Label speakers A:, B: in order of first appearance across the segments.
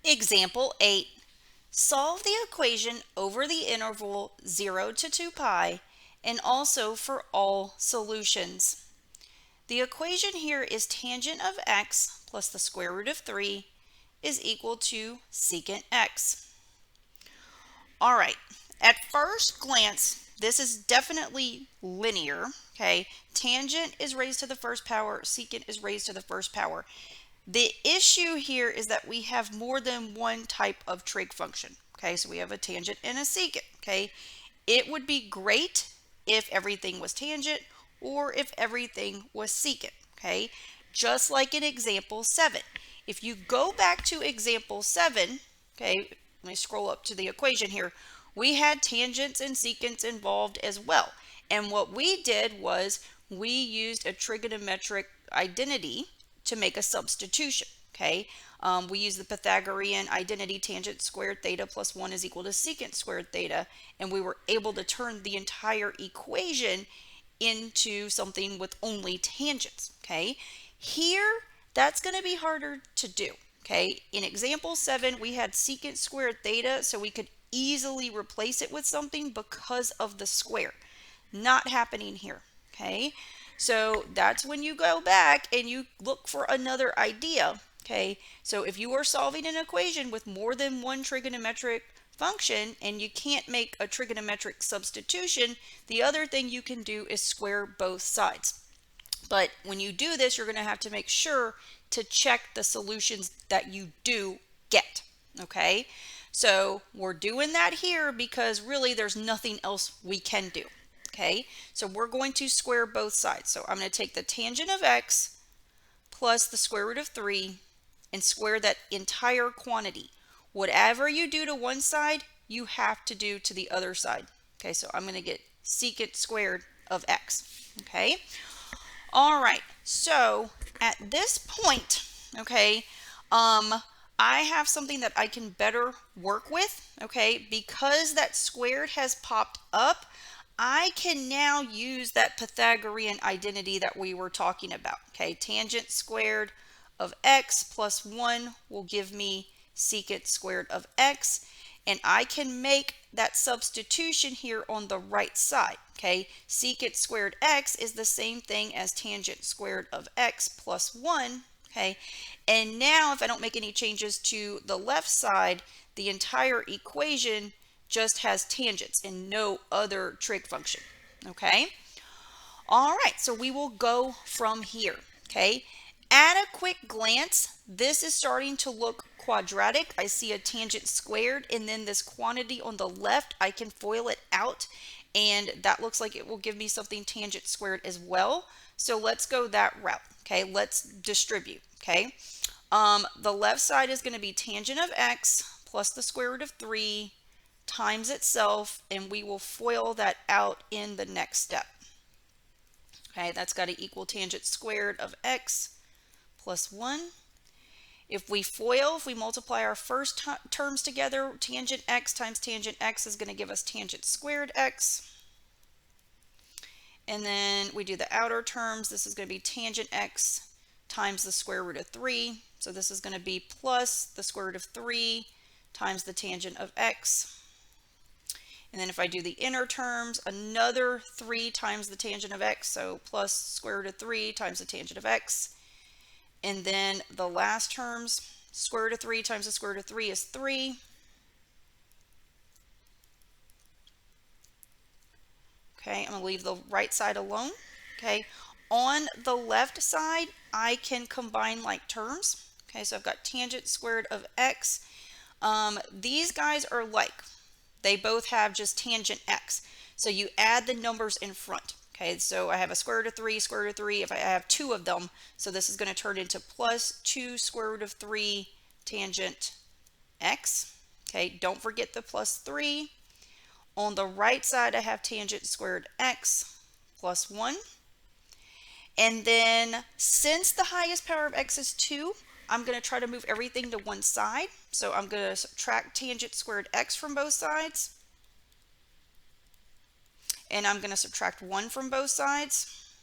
A: Example 8. Solve the equation over the interval 0 to 2 pi and also for all solutions. The equation here is tangent of x plus the square root of 3 is equal to secant x. All right, at first glance, this is definitely linear, okay? Tangent is raised to the first power, secant is raised to the first power. The issue here is that we have more than one type of trig function. Okay, so we have a tangent and a secant. Okay, it would be great if everything was tangent or if everything was secant. Okay, just like in example 7. If you go back to example 7, okay, let me scroll up to the equation here. We had tangents and secants involved as well. And what we did was we used a trigonometric identity to make a substitution. Okay, we use the Pythagorean identity tangent squared theta plus 1 is equal to secant squared theta, and we were able to turn the entire equation into something with only tangents. Okay, here that's going to be harder to do. Okay, in example 7 we had secant squared theta, so we could easily replace it with something because of the square. Not happening here. Okay, so that's when you go back and you look for another idea. Okay, so if you are solving an equation with more than one trigonometric function and you can't make a trigonometric substitution, the other thing you can do is square both sides. But when you do this, you're going to have to make sure to check the solutions that you do get. Okay, so we're doing that here because really there's nothing else we can do. Okay, so we're going to square both sides. So I'm going to take the tangent of x plus the square root of 3 and square that entire quantity. Whatever you do to one side, you have to do to the other side. Okay, so I'm going to get secant squared of x. Okay, all right, so at this point, okay, I have something that I can better work with, okay, because that squared has popped up. I can now use that Pythagorean identity that we were talking about. Okay, tangent squared of x plus 1 will give me secant squared of x, and I can make that substitution here on the right side. Okay, secant squared x is the same thing as tangent squared of x plus 1. Okay, and now if I don't make any changes to the left side, the entire equation just has tangents and no other trig function. Okay, all right, so we will go from here. Okay, at a quick glance, this is starting to look quadratic. I see a tangent squared, and then this quantity on the left, I can FOIL it out, and that looks like it will give me something tangent squared as well. So let's go that route. Okay, let's distribute. Okay, the left side is going to be tangent of x plus the square root of 3 times itself, and we will FOIL that out in the next step. Okay, that's got to equal tangent squared of x plus 1. If we FOIL, if we multiply our first terms together, tangent x times tangent x is going to give us tangent squared x. And then we do the outer terms. This is going to be tangent x times the square root of 3. So this is going to be plus the square root of 3 times the tangent of x. And then if I do the inner terms, another 3 times the tangent of x, so plus square root of 3 times the tangent of x. And then the last terms, square root of 3 times the square root of 3 is 3. Okay, I'm going to leave the right side alone. Okay, on the left side, I can combine like terms. Okay, so I've got tangent squared of x. These guys are like. They both have just tangent x. So you add the numbers in front. Okay, so I have a square root of 3, square root of 3. If I have 2 of them, so this is going to turn into plus 2 square root of 3 tangent x. Okay, don't forget the plus 3. On the right side, I have tangent squared x plus 1. And then since the highest power of x is 2, I'm going to try to move everything to one side. So I'm going to subtract tangent squared x from both sides. And I'm going to subtract 1 from both sides.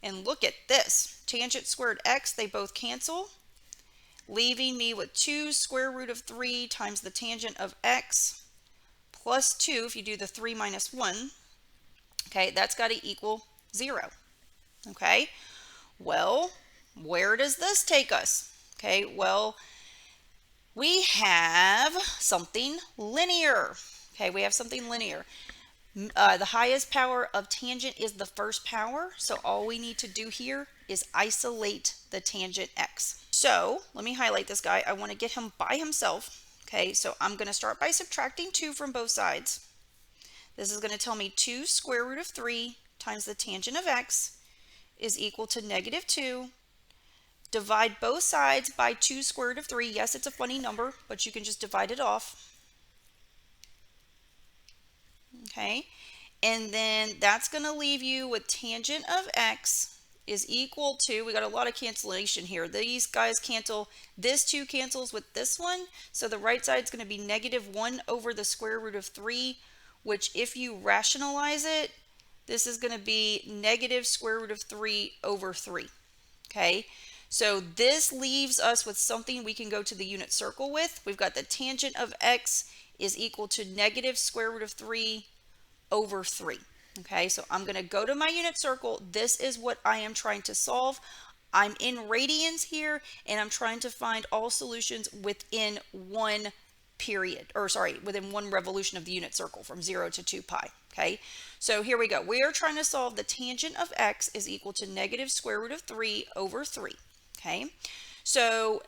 A: And look at this. Tangent squared x, they both cancel. leaving me with 2 square root of 3 times the tangent of x plus 2, if you do the 3 minus 1, okay, that's got to equal 0. Okay, well, where does this take us? Okay, well, we have something linear. Okay, we have something linear. The highest power of tangent is the first power, so all we need to do here is isolate the tangent x. So let me highlight this guy. I want to get him by himself. Okay, so I'm going to start by subtracting 2 from both sides. This is going to tell me 2 square root of 3 times the tangent of x is equal to negative 2. Divide both sides by 2 square root of 3. Yes, it's a funny number, but you can just divide it off. Okay, and then that's going to leave you with tangent of x is equal to, we got a lot of cancellation here. These guys cancel, this 2 cancels with this one, so the right side is going to be negative 1 over the square root of 3, which if you rationalize it, this is going to be negative square root of 3 over 3. Okay, so this leaves us with something we can go to the unit circle with. We've got the tangent of x is equal to negative square root of 3 over 3. Okay, so I'm going to go to my unit circle. This is what I am trying to solve. I'm in radians here, and I'm trying to find all solutions within one period, or sorry, within one revolution of the unit circle from 0 to 2 pi. Okay, so here we go. We are trying to solve the tangent of x is equal to negative square root of 3 over 3. Okay, so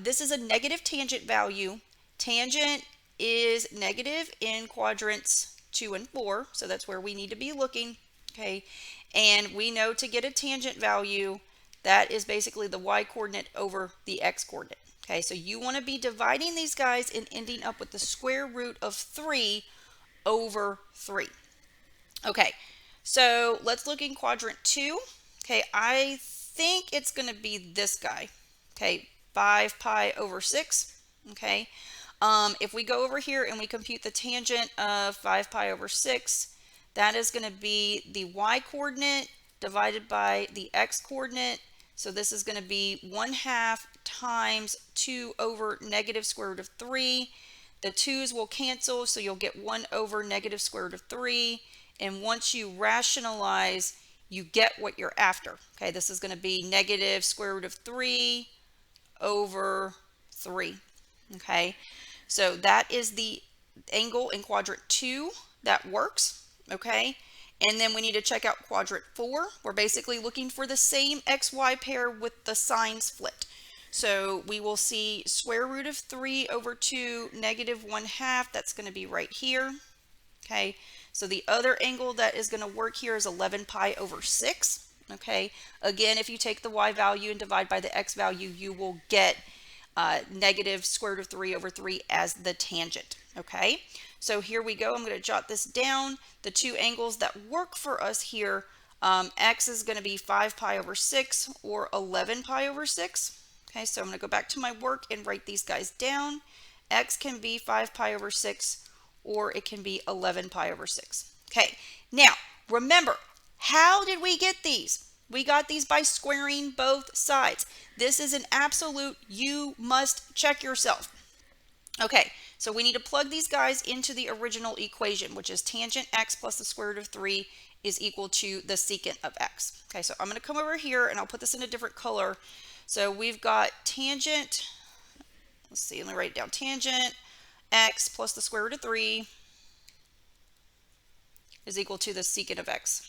A: this is a negative tangent value. Tangent is negative in quadrants 2 and 4, so that's where we need to be looking. Okay, and we know to get a tangent value, that is basically the y coordinate over the x coordinate. Okay, so you want to be dividing these guys and ending up with the square root of 3 over 3. Okay, so let's look in quadrant 2. Okay, I think it's going to be this guy. Okay, 5 pi over 6. Okay, if we go over here and we compute the tangent of 5 pi over 6, that is going to be the y coordinate divided by the x coordinate. So this is going to be 1/2 times 2 over negative square root of 3. The 2's will cancel, so you'll get 1 over negative square root of 3. And once you rationalize, you get what you're after. Okay, this is going to be negative square root of 3 over 3. Okay, so that is the angle in quadrant 2 that works. Okay, and then we need to check out quadrant 4. We're basically looking for the same xy pair with the signs flipped. So we will see square root of 3 over 2 negative 1/2. That's going to be right here. Okay, so the other angle that is going to work here is 11 pi over 6. Okay, again, if you take the y value and divide by the x value, you will get negative square root of 3 over 3 as the tangent. Okay, so here we go. I'm going to jot this down. The two angles that work for us here, x is going to be 5 pi over 6 or 11 pi over 6. Okay, so I'm going to go back to my work and write these guys down. X can be 5 pi over 6 or it can be 11 pi over 6. Okay, now remember, how did we get these? We got these by squaring both sides. This is an absolute, you must check yourself. Okay, so we need to plug these guys into the original equation, which is tangent x plus the square root of 3 is equal to the secant of x. Okay, so I'm going to come over here and I'll put this in a different color. So we've got tangent, let's see, let me write it down. Tangent x plus the square root of 3 is equal to the secant of x.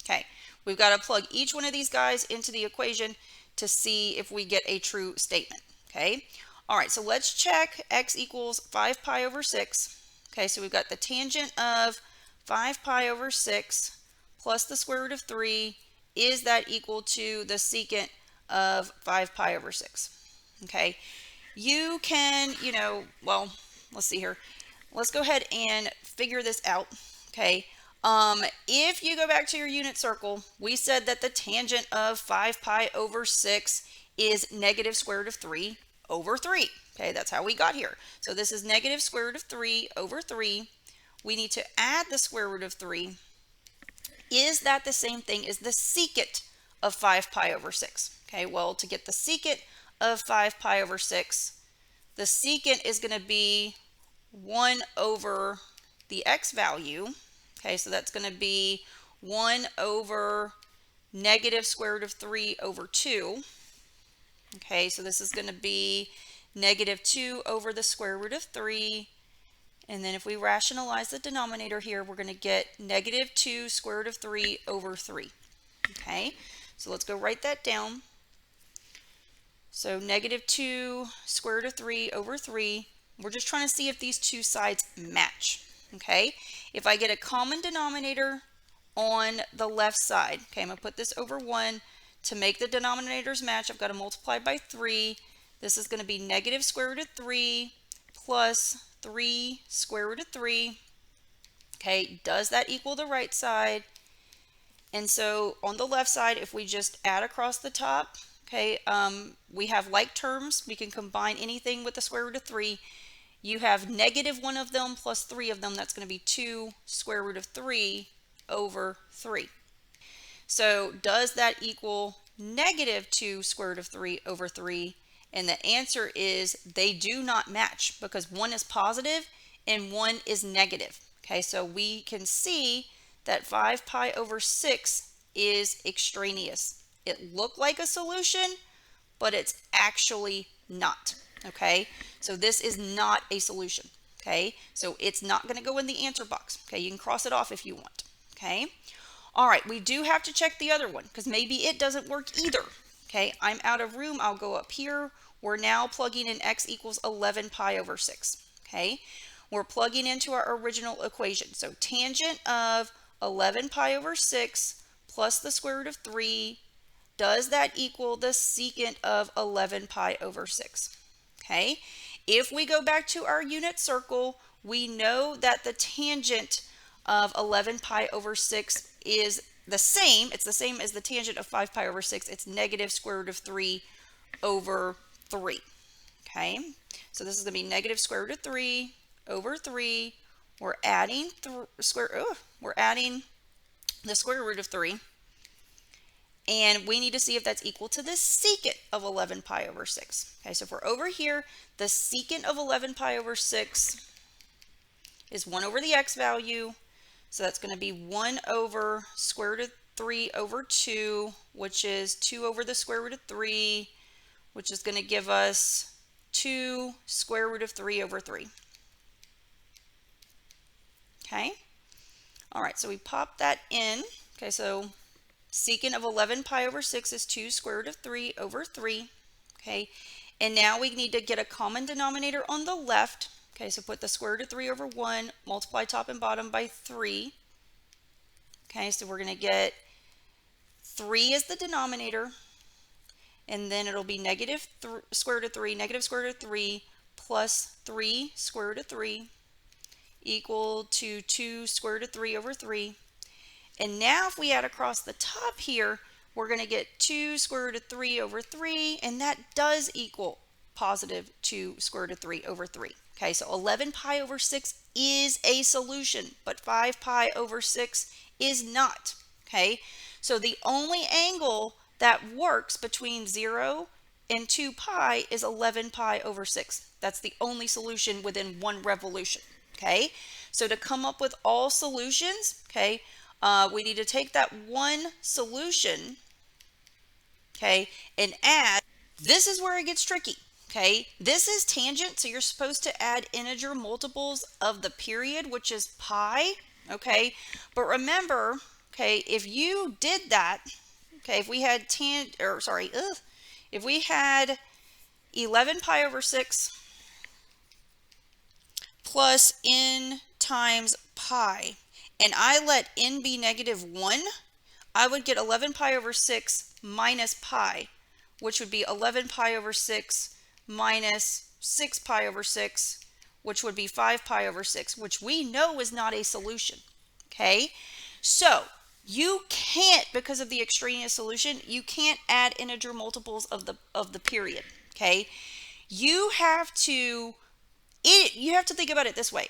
A: Okay, we've got to plug each one of these guys into the equation to see if we get a true statement. Okay, all right, so let's check x equals 5 pi over 6. Okay, so we've got the tangent of 5 pi over 6 plus the square root of 3. Is that equal to the secant of 5 pi over 6? Okay, you can, well, let's see here. Let's go ahead and figure this out. Okay, if you go back to your unit circle, we said that the tangent of 5 pi over 6 is negative square root of 3 over 3. Okay, that's how we got here. So this is negative square root of 3 over 3. We need to add the square root of 3. Is that the same thing as the secant of 5 pi over 6? Okay, well, to get the secant of 5 pi over 6. The secant is going to be 1 over the x value. Okay, so that's going to be 1 over negative square root of 3 over 2. Okay, so this is going to be negative 2 over the square root of 3. And then if we rationalize the denominator here, we're going to get negative 2 square root of 3 over 3. Okay, so let's go write that down. So negative 2 square root of 3 over 3. We're just trying to see if these two sides match. Okay, if I get a common denominator on the left side, okay, I'm going to put this over 1. To make the denominators match, I've got to multiply by 3. This is going to be negative square root of 3 plus 3 square root of 3. Okay, does that equal the right side? And so on the left side, if we just add across the top, okay, we have like terms. We can combine anything with the square root of 3. You have negative one of them plus 3 of them. That's going to be 2 square root of 3 over 3. So does that equal negative 2 square root of 3 over 3? And the answer is they do not match because one is positive and one is negative. Okay, so we can see that 5 pi over 6 is extraneous. It looked like a solution, but it's actually not. Okay, so this is not a solution. Okay, so it's not going to go in the answer box. Okay, you can cross it off if you want. Okay. All right, we do have to check the other one because maybe it doesn't work either. Okay, I'm out of room. I'll go up here. We're now plugging in x equals 11 pi over 6. Okay, we're plugging into our original equation. So tangent of 11 pi over 6 plus the square root of 3, does that equal the secant of 11 pi over 6? Okay, if we go back to our unit circle, we know that the tangent of 11 pi over 6 is the same. It's the same as the tangent of 5 pi over 6. It's negative square root of 3 over 3. Okay, so this is going to be negative square root of 3 over 3. We're adding the square root of 3. And we need to see if that's equal to the secant of 11 pi over 6. Okay, so if we're over here, the secant of 11 pi over 6 is 1 over the x value. So that's going to be 1 over square root of 3 over 2, which is 2 over the square root of 3, which is going to give us 2 square root of 3 over 3. Okay. All right, so we pop that in. Okay, so secant of 11 pi over 6 is 2 square root of 3 over 3. Okay, and now we need to get a common denominator on the left. Okay, so put the square root of 3 over 1, multiply top and bottom by 3. Okay, so we're going to get 3 as the denominator, and then it'll be negative square root of 3, negative square root of 3 plus 3 square root of 3 equal to 2 square root of 3 over 3. And now if we add across the top here, we're going to get 2 square root of 3 over 3, and that does equal positive 2 square root of 3 over 3. Okay, so 11 pi over 6 is a solution, but 5 pi over 6 is not. Okay, so the only angle that works between 0 and 2 pi is 11 pi over 6. That's the only solution within one revolution. Okay, so to come up with all solutions, okay, we need to take that one solution, okay, and add. This is where it gets tricky. Okay, this is tangent, so you're supposed to add integer multiples of the period, which is pi. Okay, but remember, okay, if you did that, okay, if we had if we had 11 pi over 6 plus n times pi, and I let n be negative 1, I would get 11 pi over 6 minus pi, which would be 11 pi over 6 minus 6 pi over 6, which would be 5 pi over 6, which we know is not a solution. Okay, so you can't, because of the extraneous solution, you can't add integer multiples of the period. Okay, you have to think about it this way.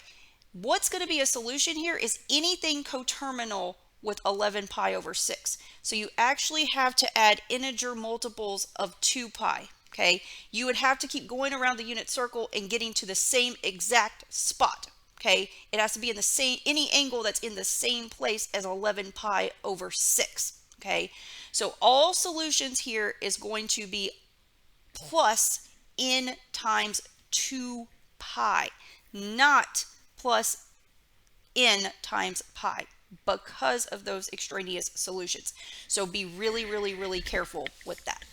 A: What's going to be a solution here is anything coterminal with 11 pi over 6. So you actually have to add integer multiples of 2 pi. okay, you would have to keep going around the unit circle and getting to the same exact spot. Okay, it has to be in the same, any angle that's in the same place as 11 pi over 6. Okay, so all solutions here is going to be plus n times 2 pi, not plus n times pi, because of those extraneous solutions. So be really, really, really careful with that.